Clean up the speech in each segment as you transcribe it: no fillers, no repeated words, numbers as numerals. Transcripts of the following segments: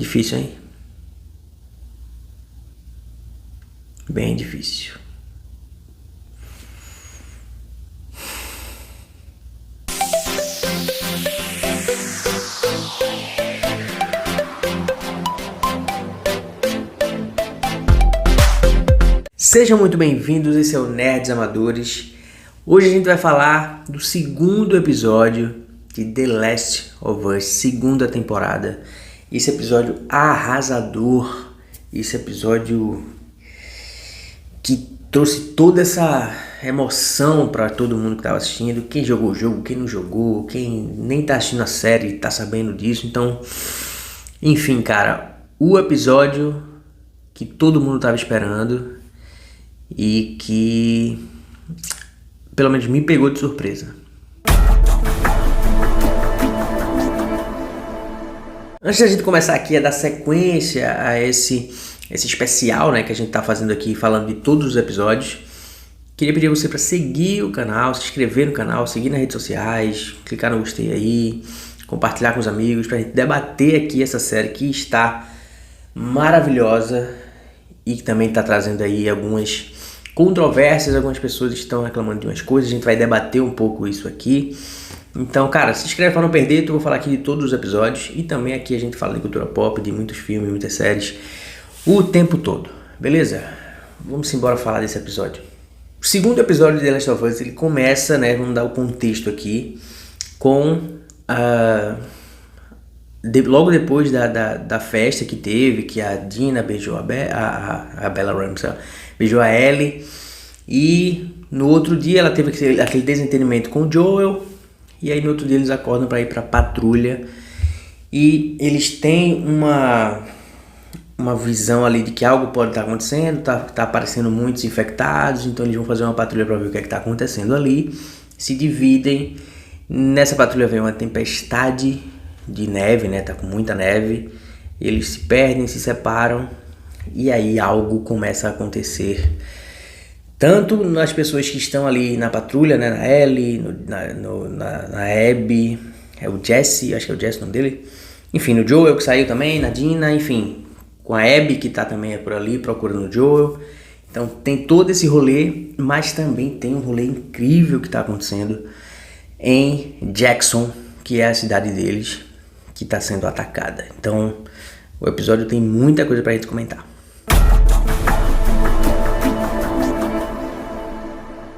Difícil, hein? Bem difícil. Sejam muito bem-vindos, esse é o Nerds Amadores. Hoje a gente vai falar do segundo episódio de The Last of Us, segunda temporada. Esse episódio arrasador, esse episódio que trouxe toda essa emoção para todo mundo que estava assistindo. Quem jogou o jogo, quem não jogou, quem nem tá assistindo a série tá sabendo disso. Então, enfim, cara, o episódio que todo mundo tava esperando e que pelo menos me pegou de surpresa. Antes da gente começar aqui a dar sequência a esse especial, né, que a gente tá fazendo aqui falando de todos os episódios, queria pedir a você para seguir o canal, se inscrever no canal, seguir nas redes sociais, clicar no gostei aí, compartilhar com os amigos, pra gente debater aqui essa série que está maravilhosa e que também tá trazendo aí algumas controvérsias, algumas pessoas estão reclamando de umas coisas, a gente vai debater um pouco isso aqui. Então, cara, se inscreve para não perder, eu vou falar aqui de todos os episódios e também aqui a gente fala de cultura pop, de muitos filmes, muitas séries, o tempo todo, beleza? Vamos embora falar desse episódio. O segundo episódio de The Last of Us, ele começa, né, vamos dar o contexto aqui, com logo depois da festa que teve, que a Dina beijou a Bella Ramsey, beijou a Ellie, e no outro dia ela teve aquele desentendimento com o Joel, e aí no outro dia eles acordam para ir para patrulha, e eles têm uma visão ali de que algo pode estar acontecendo, tá aparecendo muitos infectados, então eles vão fazer uma patrulha para ver o que é que está acontecendo ali, se dividem. Nessa patrulha vem uma tempestade de neve, né? Tá com muita neve, eles se perdem, se separam, e aí algo começa a acontecer, tanto nas pessoas que estão ali na patrulha, né? Na Ellie, na Abby, é o Jesse, acho que é o Jesse o nome dele, enfim, no Joel que saiu também, na Dina, enfim, com a Abby que tá também por ali procurando o Joel. Então tem todo esse rolê, mas também tem um rolê incrível que tá acontecendo em Jackson, que é a cidade deles, que está sendo atacada. Então, o episódio tem muita coisa pra gente comentar.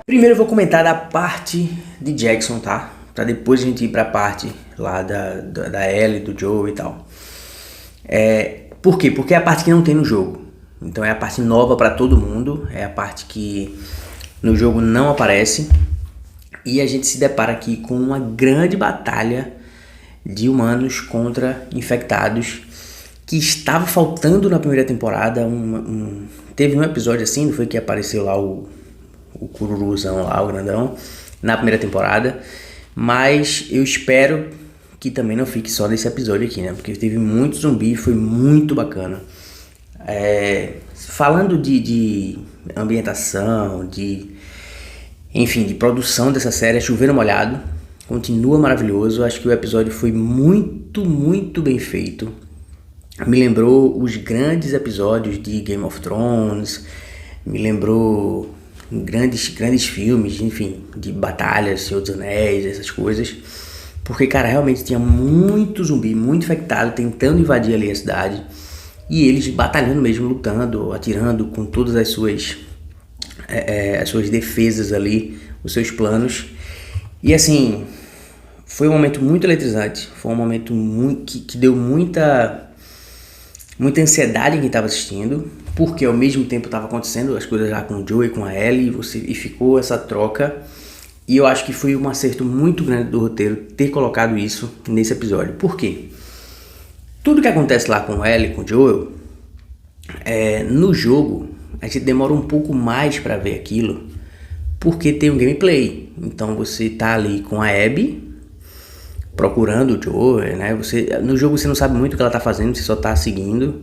Primeiro eu vou comentar da parte de Jackson, tá? Pra depois a gente ir pra parte lá da Ellie, do Joe e tal. Por quê? Porque é a parte que não tem no jogo. Então é a parte nova pra todo mundo. É a parte que no jogo não aparece. E a gente se depara aqui com uma grande batalha de humanos contra infectados, que estava faltando na primeira temporada. Teve um episódio assim, não foi, que apareceu lá o cururuzão lá, o grandão, na primeira temporada, mas eu espero que também não fique só nesse episódio aqui, né, porque teve muito zumbi, foi muito bacana. Falando de ambientação, enfim, de produção dessa série, é chover no molhado, continua maravilhoso. Acho que o episódio foi muito, muito bem feito. Me lembrou os grandes episódios de Game of Thrones, me lembrou grandes filmes, enfim, de batalhas, Senhor dos Anéis, essas coisas. Porque, cara, realmente tinha muito zumbi, muito infectado, tentando invadir ali a cidade. E eles batalhando mesmo, lutando, atirando com todas as suas defesas ali, os seus planos. E assim, foi um momento muito eletrizante, foi um momento que deu muita ansiedade em quem estava assistindo, porque ao mesmo tempo estava acontecendo as coisas lá com o Joe e com a Ellie, e ficou essa troca. E eu acho que foi um acerto muito grande do roteiro ter colocado isso nesse episódio. Por quê? Tudo que acontece lá com a Ellie e com o Joel, no jogo a gente demora um pouco mais para ver aquilo, porque tem um gameplay. Então você tá ali com a Abby procurando o Joel, né? No jogo você não sabe muito o que ela tá fazendo, você só tá seguindo.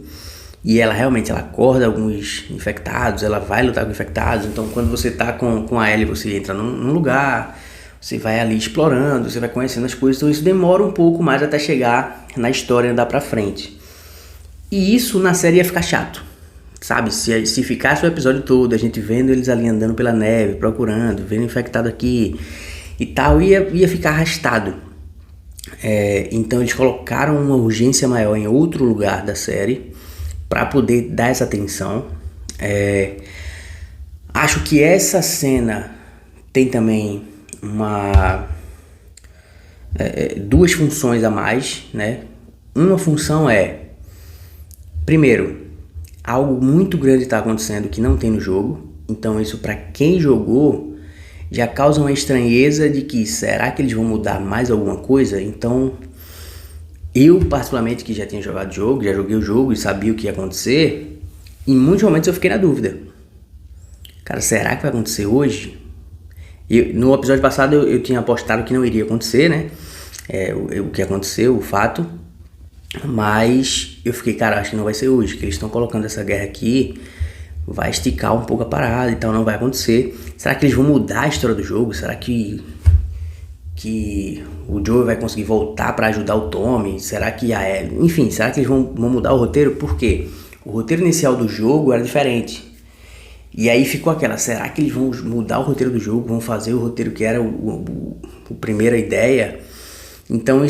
E ela realmente acorda alguns infectados, ela vai lutar com infectados. Então quando você tá com a Ellie, você entra num lugar, você vai ali explorando, você vai conhecendo as coisas. Então isso demora um pouco mais até chegar na história e andar pra frente. E isso na série ia ficar chato, sabe? Se ficasse o episódio todo, a gente vendo eles ali andando pela neve, procurando, vendo infectado aqui e tal, ia ficar arrastado. Então eles colocaram uma urgência maior em outro lugar da série para poder dar essa atenção. Acho que essa cena tem também duas funções a mais, né? Uma função primeiro, algo muito grande está acontecendo que não tem no jogo, então isso para quem jogou já causa uma estranheza de que será que eles vão mudar mais alguma coisa? Então eu particularmente que já tinha jogado o jogo, já joguei o jogo e sabia o que ia acontecer, em muitos momentos eu fiquei na dúvida. Cara, será que vai acontecer hoje? No episódio passado eu tinha apostado que não iria acontecer, né? O que aconteceu, o fato. Mas eu fiquei, cara, acho que não vai ser hoje, que eles estão colocando essa guerra aqui, vai esticar um pouco a parada e tal, não vai acontecer. Será que eles vão mudar a história do jogo? Será que o Joey vai conseguir voltar pra ajudar o Tommy? Será que a Ellie... Enfim, será que eles vão mudar o roteiro? Por quê? O roteiro inicial do jogo era diferente. E aí ficou aquela, será que eles vão mudar o roteiro do jogo? Vão fazer o roteiro que era a primeira ideia? Então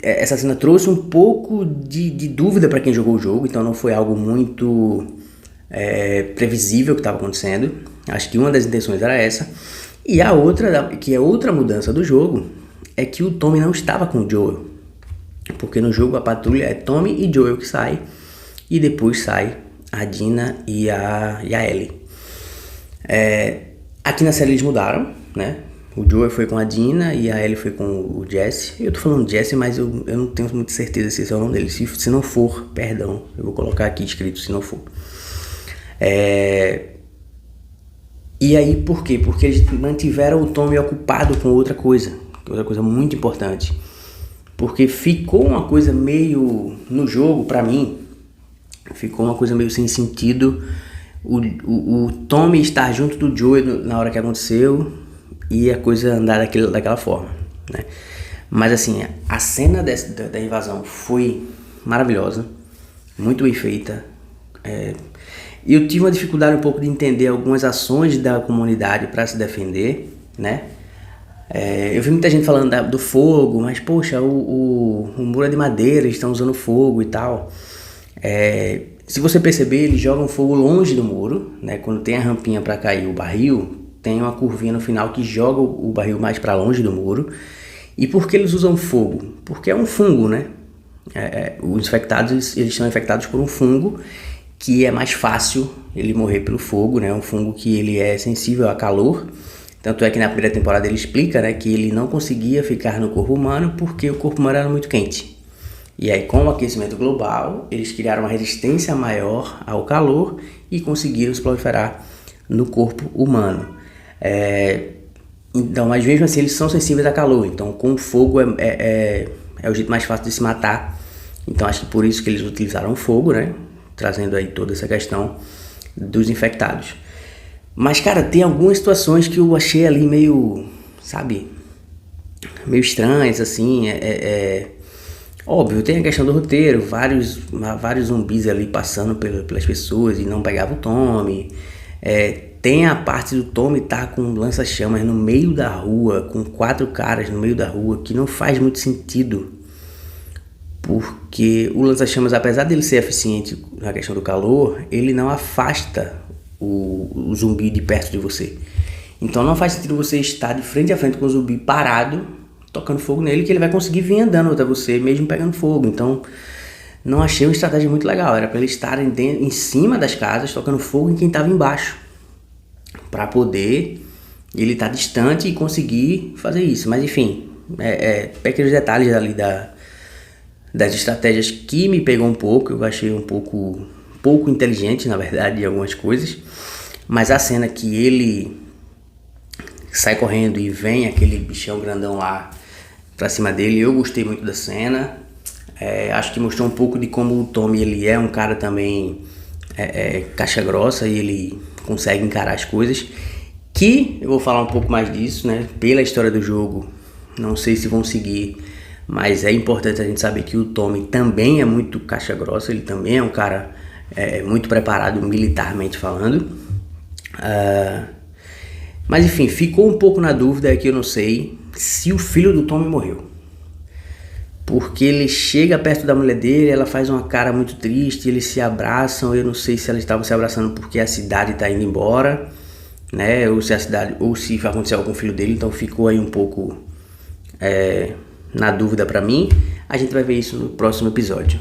essa cena trouxe um pouco de dúvida para quem jogou o jogo, então não foi algo muito previsível que estava acontecendo. Acho que uma das intenções era essa. E a outra, que é outra mudança do jogo, é que o Tommy não estava com o Joel. Porque no jogo a patrulha é Tommy e Joel que sai, e depois sai a Dina e a Ellie. Aqui na série eles mudaram, né? O Joel foi com a Dina e a Ellie foi com o Jesse. Eu tô falando Jesse, mas eu não tenho muita certeza se esse é o nome dele. Se não for, perdão, eu vou colocar aqui escrito se não for. E aí por quê? Porque eles mantiveram o Tommy ocupado com outra coisa muito importante. Porque ficou uma coisa meio, no jogo pra mim, ficou uma coisa meio sem sentido o Tommy estar junto do Joel na hora que aconteceu e a coisa andar daquela forma, né? Mas assim, a cena da invasão foi maravilhosa, muito bem feita. Eu tive uma dificuldade um pouco de entender algumas ações da comunidade para se defender, né? Eu vi muita gente falando do fogo, mas poxa, o muro é de madeira, eles estão usando fogo e tal. Se você perceber, eles jogam fogo longe do muro, né? Quando tem a rampinha para cair o barril, tem uma curvinha no final que joga o barril mais para longe do muro. E por que eles usam fogo? Porque é um fungo, né? Os infectados, eles são infectados por um fungo que é mais fácil ele morrer pelo fogo, né? Um fungo que ele é sensível a calor. Tanto é que na primeira temporada ele explica, né, que ele não conseguia ficar no corpo humano porque o corpo humano era muito quente. E aí, com o aquecimento global, eles criaram uma resistência maior ao calor e conseguiram se proliferar no corpo humano. Então, mas mesmo assim, eles são sensíveis a calor. Então, com o fogo é o jeito mais fácil de se matar. Então, acho que por isso que eles utilizaram o fogo, né? Trazendo aí toda essa questão dos infectados. Mas, cara, tem algumas situações que eu achei ali meio, sabe, meio estranhas, assim. Óbvio, tem a questão do roteiro, vários zumbis ali passando pelas pessoas e não pegavam o Tommy. Tem a parte do Tommy tá com lança-chamas no meio da rua, com 4 caras no meio da rua, que não faz muito sentido. Porque o lança-chamas, apesar dele ser eficiente na questão do calor, ele não afasta o zumbi de perto de você. Então não faz sentido você estar de frente a frente com o zumbi parado, tocando fogo nele, que ele vai conseguir vir andando até você, mesmo pegando fogo. Então não achei uma estratégia muito legal. Era para eles estarem em cima das casas, tocando fogo em quem estava embaixo, para poder ele estar distante e conseguir fazer isso. Mas enfim, pequenos detalhes ali das estratégias que me pegou um pouco. Eu achei um pouco inteligente, na verdade, em algumas coisas. Mas a cena que ele sai correndo e vem aquele bichão grandão lá pra cima dele, eu gostei muito da cena. Acho que mostrou um pouco de como o Tommy, ele é um cara também caixa grossa e ele consegue encarar as coisas. Que eu vou falar um pouco mais disso, né? Pela história do jogo, não sei se vão seguir, Mas é importante a gente saber que o Tommy também é muito caixa grossa, ele também é um cara muito preparado militarmente falando. Mas enfim, ficou um pouco na dúvida que eu não sei se o filho do Tommy morreu. Porque ele chega perto da mulher dele, ela faz uma cara muito triste, eles se abraçam. Eu não sei se elas estavam se abraçando porque a cidade está indo embora, né? Ou se vai acontecer algo com o filho dele. Então ficou aí um pouco na dúvida pra mim. A gente vai ver isso no próximo episódio.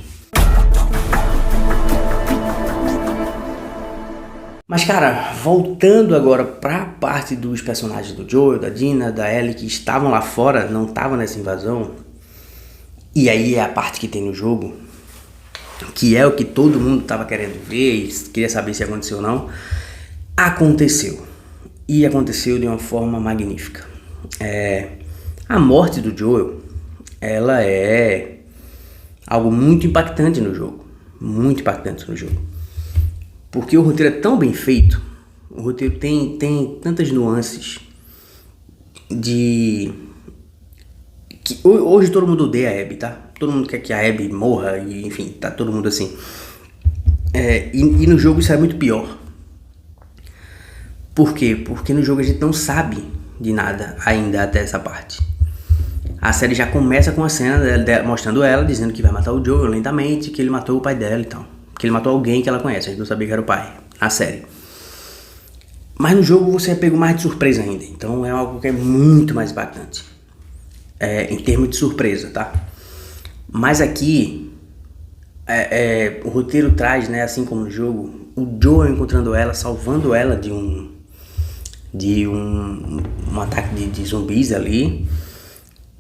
Mas cara, voltando agora pra parte dos personagens do Joel, da Dina, da Ellie, que estavam lá fora, não estavam nessa invasão. E aí é a parte que tem no jogo, que é o que todo mundo tava querendo ver e queria saber se aconteceu ou não. Aconteceu. E aconteceu de uma forma magnífica. A morte do Joel, ela é algo muito impactante no jogo. Muito impactante no jogo. Porque o roteiro é tão bem feito, o roteiro tem tantas nuances de... que hoje todo mundo odeia a Abby, tá? Todo mundo quer que a Abby morra e enfim, tá todo mundo assim. E no jogo isso é muito pior. Por quê? Porque no jogo a gente não sabe de nada ainda até essa parte. A série já começa com a cena mostrando ela dizendo que vai matar o Joel lentamente, que ele matou o pai dela e tal. Que ele matou alguém que ela conhece, a gente não sabia que era o pai, na série. Mas no jogo você é pego mais de surpresa ainda, então é algo que é muito mais impactante. Em termos de surpresa, tá? Mas aqui, o roteiro traz, né, assim como no jogo, o Joel encontrando ela, salvando ela de um ataque de zumbis ali.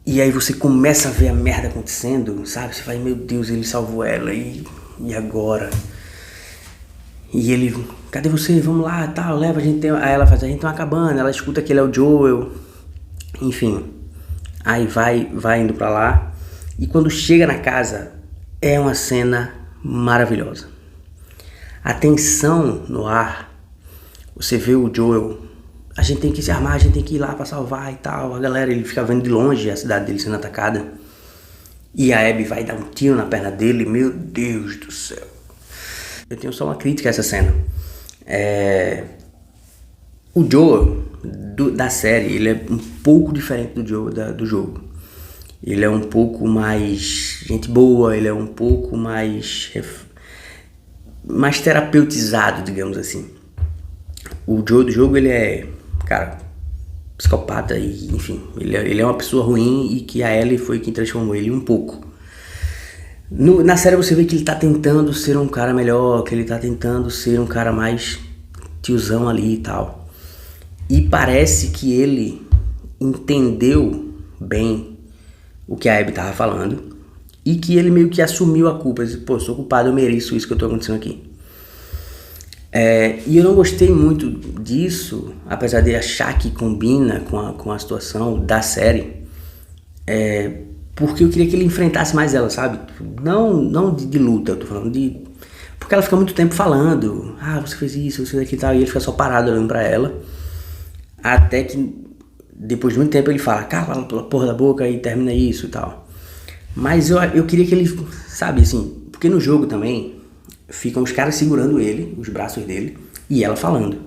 E aí você começa a ver a merda acontecendo, sabe? Você fala, meu Deus, ele salvou ela e agora? E ele, cadê você? Vamos lá, tal, leva, aí ela faz, a gente tem uma cabana, ela escuta que ele é o Joel, enfim. Aí vai indo pra lá, e quando chega na casa, é uma cena maravilhosa. A tensão no ar, você vê o Joel, a gente tem que se armar, a gente tem que ir lá pra salvar e tal, a galera, ele fica vendo de longe a cidade dele sendo atacada. E a Abby vai dar um tiro na perna dele, meu Deus do céu. Eu tenho só uma crítica a essa cena. O Joel da série, ele é um pouco diferente do Joel do jogo. Ele é um pouco mais gente boa, ele é um pouco mais terapeutizado, digamos assim. O Joel do jogo, ele é, cara, psicopata e, enfim, ele é uma pessoa ruim e que a Ellie foi quem transformou ele um pouco. Na série você vê que ele tá tentando ser um cara melhor, que ele tá tentando ser um cara mais tiozão ali e tal. E parece que ele entendeu bem o que a Abby tava falando e que ele meio que assumiu a culpa. Ele disse, pô, sou culpado, eu mereço isso que eu tô acontecendo aqui. E eu não gostei muito disso, apesar de achar que combina com a situação da série, porque eu queria que ele enfrentasse mais ela, sabe? Não de luta, eu tô falando de... Porque ela fica muito tempo falando, você fez isso, você fez aquilo e tal, e ele fica só parado olhando pra ela, até que depois de muito tempo ele fala, cala pela porra da boca e termina isso e tal. Mas eu queria que ele, sabe, assim, porque no jogo também ficam os caras segurando ele, os braços dele, e ela falando.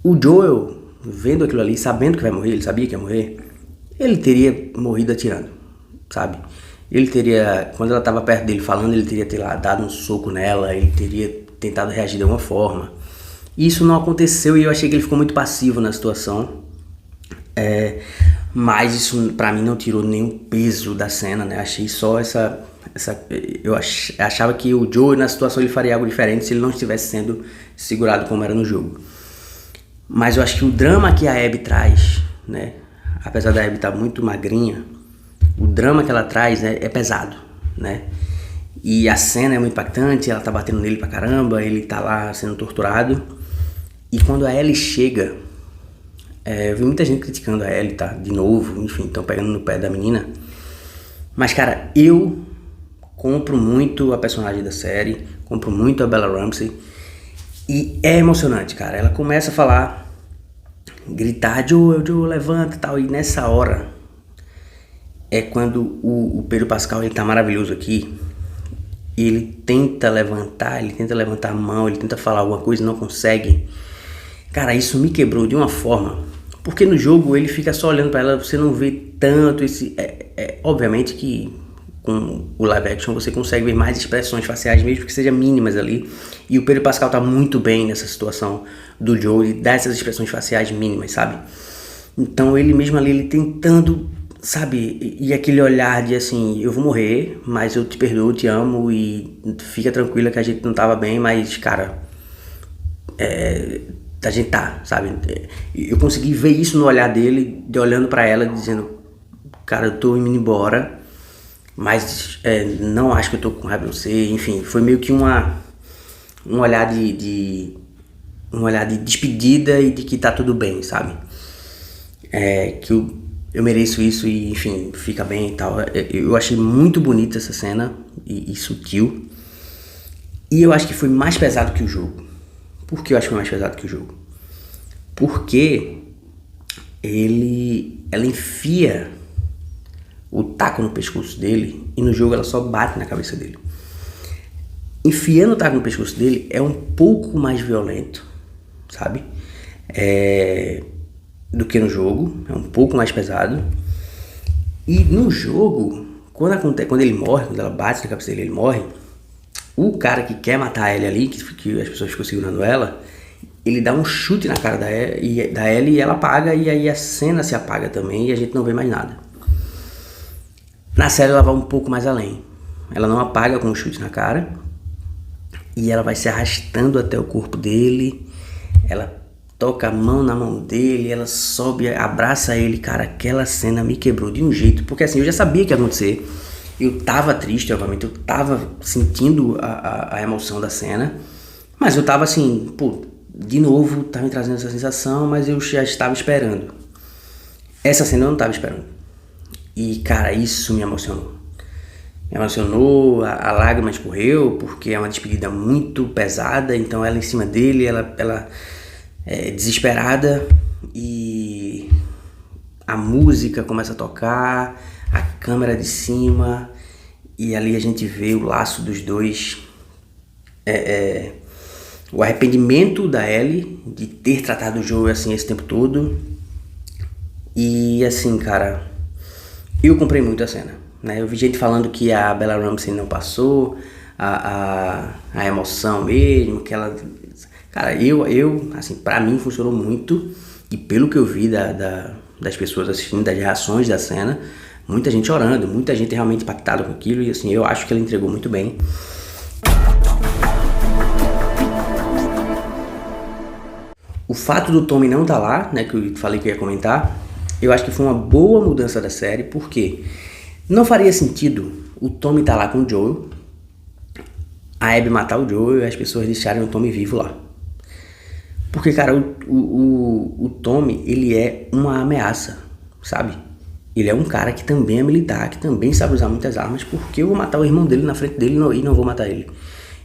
O Joel, vendo aquilo ali, sabendo que vai morrer, ele sabia que ia morrer, ele teria morrido atirando, sabe? Ele teria, quando ela estava perto dele falando, ele teria dado um soco nela, ele teria tentado reagir de alguma forma. Isso não aconteceu e eu achei que ele ficou muito passivo na situação. Mas isso pra mim não tirou nenhum peso da cena, né? Achei só eu achava que o Joe na situação ele faria algo diferente se ele não estivesse sendo segurado como era no jogo. Mas eu acho que o drama que a Abby traz, né? Apesar da Abby estar muito magrinha, o drama que ela traz, né, é pesado, né? E a cena é muito impactante, ela tá batendo nele pra caramba, ele tá lá sendo torturado. E quando a Ellie chega, eu vi muita gente criticando a Ellie, tá? De novo, enfim, estão pegando no pé da menina. Mas, cara, eu compro muito a personagem da série, compro muito a Bella Ramsey. E é emocionante, cara. Ela começa a falar gritar, Joe, Joe, levanta e tal. E nessa hora é quando o Pedro Pascal, ele tá maravilhoso aqui. Ele tenta levantar a mão, ele tenta falar alguma coisa e não consegue. Cara, isso me quebrou de uma forma. Porque no jogo ele fica só olhando pra ela, você não vê tanto esse... obviamente que com o live action você consegue ver mais expressões faciais, mesmo que sejam mínimas ali. E o Pedro Pascal tá muito bem nessa situação do Joe, de dar essas expressões faciais mínimas, sabe? Então ele mesmo ali, ele tentando, sabe? E aquele olhar de assim, eu vou morrer, mas eu te perdoo, te amo e fica tranquila que a gente não tava bem, mas cara, a gente tá, sabe? Eu consegui ver isso no olhar dele, de olhando pra ela, dizendo, cara, eu tô indo embora, mas não acho que eu tô com raiva de você. Enfim, foi meio que um olhar um olhar de despedida e de que tá tudo bem, sabe? Que eu mereço isso e, enfim, fica bem e tal. Eu achei muito bonita essa cena e sutil. E eu acho que foi mais pesado que o jogo. Por que eu acho que foi mais pesado que o jogo? Porque ela enfia o taco no pescoço dele e no jogo ela só bate na cabeça dele. Enfiando o taco no pescoço dele é um pouco mais violento, sabe? Do que no jogo, é um pouco mais pesado. E no jogo, quando ele morre, quando ela bate na cabeça dele, ele morre. O cara que quer matar a Ellie ali, que as pessoas ficam segurando ela, ele dá um chute na cara da Ellie e ela apaga, e aí a cena se apaga também e a gente não vê mais nada. Na série ela vai um pouco mais além. Ela não apaga com um chute na cara e ela vai se arrastando até o corpo dele. Ela toca a mão na mão dele, ela sobe, abraça ele. Cara, aquela cena me quebrou de um jeito, porque assim, eu já sabia que ia acontecer. Eu tava triste, obviamente, eu tava sentindo a emoção da cena, mas eu tava assim, pô, de novo, tava me trazendo essa sensação, mas eu já estava esperando. Essa cena eu não tava esperando. E, cara, isso me emocionou. Me emocionou, a lágrima escorreu, porque é uma despedida muito pesada, então ela em cima dele, ela é desesperada, e a música começa a tocar, a câmera de cima, e ali a gente vê o laço dos dois, o arrependimento da Ellie de ter tratado o Joe assim esse tempo todo. E assim, cara, eu comprei muito a cena, né? Eu vi gente falando que a Bella Ramsey não passou a emoção mesmo, que ela... Cara, assim, pra mim funcionou muito, e pelo que eu vi das pessoas assistindo, das reações da cena, muita gente chorando, muita gente realmente impactada com aquilo, e assim, eu acho que ela entregou muito bem. O fato do Tommy não tá lá, né, que eu falei que eu ia comentar, eu acho que foi uma boa mudança da série, porque não faria sentido o Tommy tá lá com o Joel, a Abby matar o Joel e as pessoas deixarem o Tommy vivo lá. Porque, cara, o Tommy, ele é uma ameaça, sabe? Ele é um cara que também é militar, que também sabe usar muitas armas, porque eu vou matar o irmão dele na frente dele e não vou matar ele.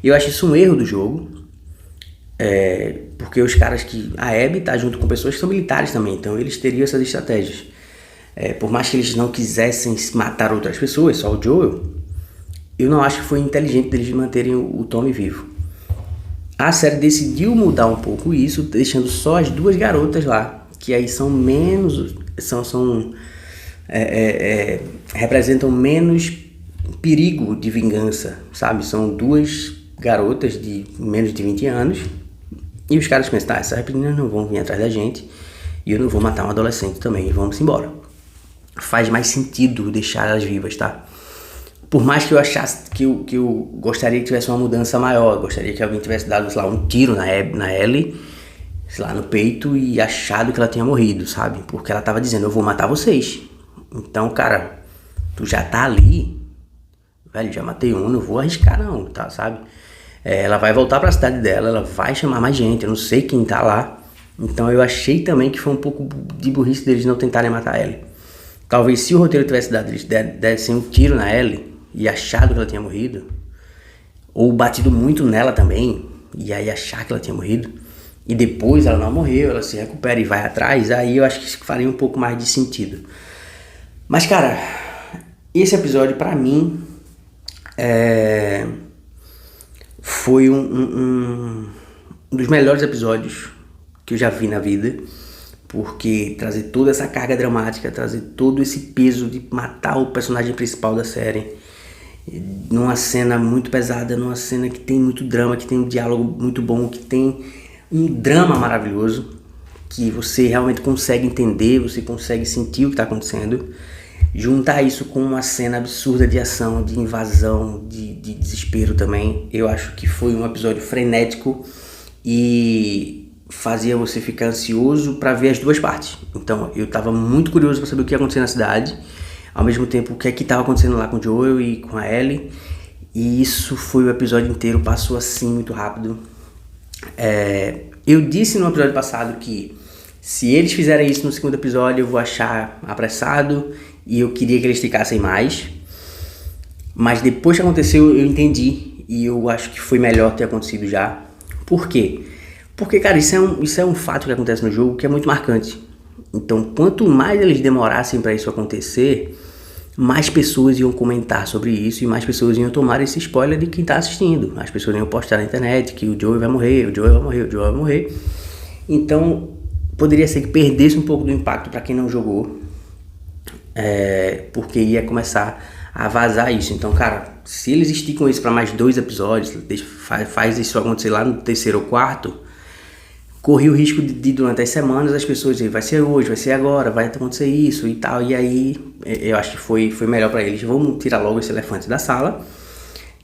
Eu acho isso um erro do jogo, porque os caras que... A Abby tá junto com pessoas que são militares também, então eles teriam essas estratégias. Por mais que eles não quisessem matar outras pessoas, só o Joel, eu não acho que foi inteligente deles manterem o Tommy vivo. A série decidiu mudar um pouco isso, deixando só as duas garotas lá, que aí são menos... representam menos perigo de vingança, sabe? São duas garotas de menos de 20 anos, e os caras pensam, tá, essas meninas não vão vir atrás da gente, e eu não vou matar um adolescente também, e vamos embora. Faz mais sentido deixar elas vivas, tá? Por mais que eu achasse que eu gostaria que tivesse uma mudança maior, gostaria que alguém tivesse dado, sei lá, um tiro na Ellie, sei lá, no peito, e achado que ela tinha morrido, sabe? Porque ela tava dizendo, eu vou matar vocês. Então, cara, tu já tá ali, velho, já matei um, não vou arriscar não, tá, sabe? Ela vai voltar pra cidade dela, ela vai chamar mais gente, eu não sei quem tá lá. Então eu achei também que foi um pouco de burrice deles não tentarem matar a Ellie. Talvez se o roteiro tivesse dado, eles dessem um tiro na Ellie e achado que ela tinha morrido, ou batido muito nela também, e aí achar que ela tinha morrido, e depois ela não morreu, ela se recupera e vai atrás, aí eu acho que isso faria um pouco mais de sentido. Mas, cara, esse episódio pra mim foi um dos melhores episódios que eu já vi na vida, porque trazer toda essa carga dramática, trazer todo esse peso de matar o personagem principal da série numa cena muito pesada, numa cena que tem muito drama, que tem um diálogo muito bom, que tem um drama maravilhoso, que você realmente consegue entender, você consegue sentir o que está acontecendo. Juntar isso com uma cena absurda de ação, de invasão, de desespero também, eu acho que foi um episódio frenético e fazia você ficar ansioso para ver as duas partes. Então eu estava muito curioso para saber o que ia acontecer na cidade, ao mesmo tempo o que é que estava acontecendo lá com o Joel e com a Ellie, e isso foi o episódio inteiro, passou assim muito rápido. Eu disse no episódio passado que se eles fizerem isso no segundo episódio eu vou achar apressado e eu queria que eles ficassem mais, mas depois que aconteceu eu entendi e eu acho que foi melhor ter acontecido já. Por quê? Porque, cara, isso é um fato que acontece no jogo que é muito marcante. Então, quanto mais eles demorassem para isso acontecer, mais pessoas iam comentar sobre isso e mais pessoas iam tomar esse spoiler de quem tá assistindo. As pessoas iam postar na internet que o Joel vai morrer, o Joel vai morrer, o Joel vai morrer. Então, poderia ser que perdesse um pouco do impacto para quem não jogou, porque ia começar a vazar isso. Então, cara, se eles esticam isso para mais 2 episódios, faz isso acontecer lá no 3º ou 4º, corri o risco de durante as semanas as pessoas dizerem, vai ser hoje, vai ser agora, vai acontecer isso e tal, e aí eu acho que foi melhor para eles. Vamos tirar logo esse elefante da sala.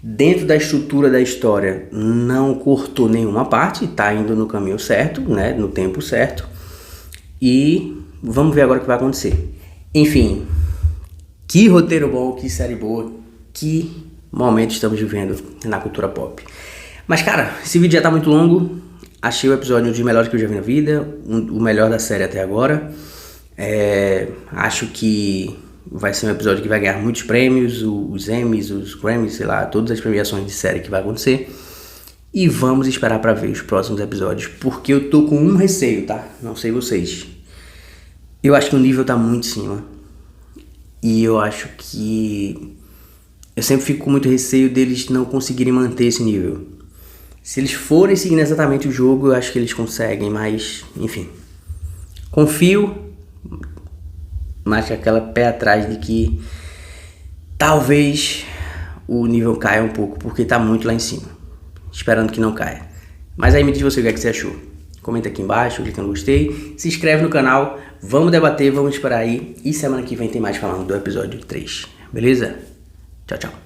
Dentro da estrutura da história não cortou nenhuma parte, tá indo no caminho certo, né, no tempo certo, e vamos ver agora o que vai acontecer. Enfim, que roteiro bom, que série boa, que momento estamos vivendo na cultura pop. Mas, cara, esse vídeo já tá muito longo. Achei o episódio um dos melhores que eu já vi na vida, o melhor da série até agora. Acho que vai ser um episódio que vai ganhar muitos prêmios, os Emmys, os Grammys, sei lá, todas as premiações de série que vai acontecer. E vamos esperar pra ver os próximos episódios, porque eu tô com um receio, tá? Não sei vocês. Eu acho que o nível tá muito em cima. E eu acho que... eu sempre fico com muito receio deles não conseguirem manter esse nível. Se eles forem seguindo exatamente o jogo, eu acho que eles conseguem, mas, enfim. Confio, mas com aquela pé atrás de que talvez o nível caia um pouco, porque tá muito lá em cima. Esperando que não caia. Mas aí me diz você o que é que você achou. Comenta aqui embaixo, clica no gostei, se inscreve no canal, vamos debater, vamos esperar aí. E semana que vem tem mais falando do episódio 3, beleza? Tchau, tchau.